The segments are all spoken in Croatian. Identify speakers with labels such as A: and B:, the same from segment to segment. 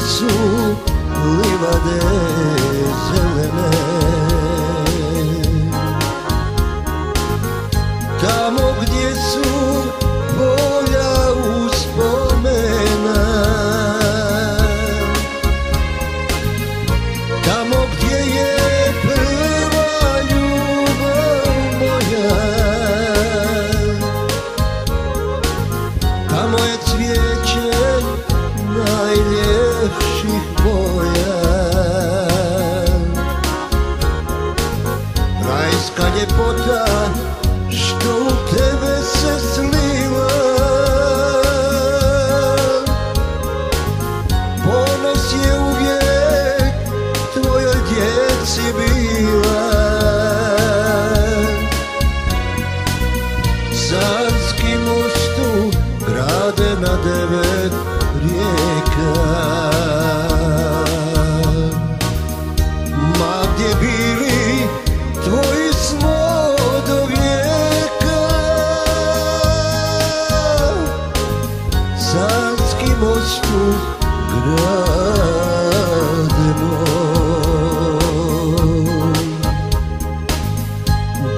A: su livade zelene, tamo gdje su polja uspomena, tamo gdje je prva ljubav moja, tamo je cvijeće najljepših boja. Rajska ljepota što u tebe se sliva, ponos je uvijek tvojoj djeci bila. Sanski mostu grade na 9 rijeka, ma gdje bili tvoji smo do vijeka. Sanski mostu grade moj,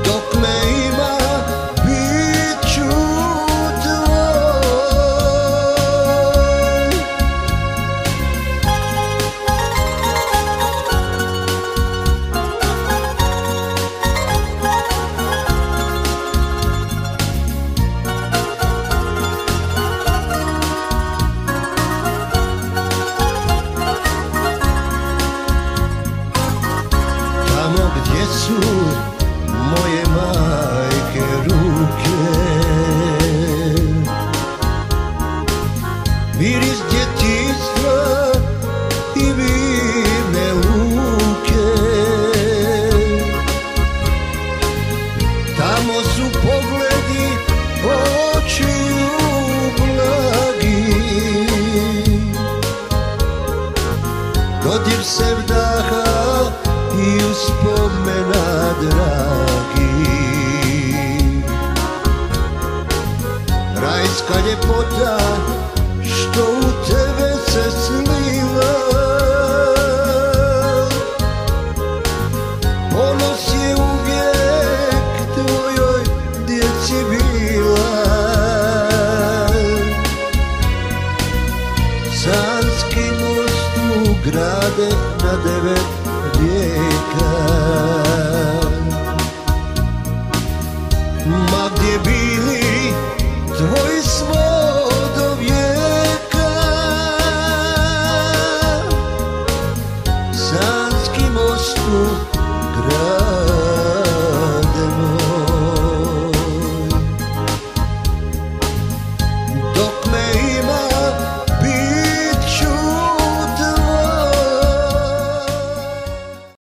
A: dok me ima bit ću tvoj. Tamo gdje su moje majke ruke, miris djetinjstva i mirne luke, tamo su pogledi očiju blagi, dodir sevdaha i uspomena dragi. Rajska ljepota što u tebe se sliva, ponos je uvijek tvojoj djeci bila. Sanski mostu grade na 9 rijeka, ma gdje bili tvoji smo do vijeka. Sanski mostu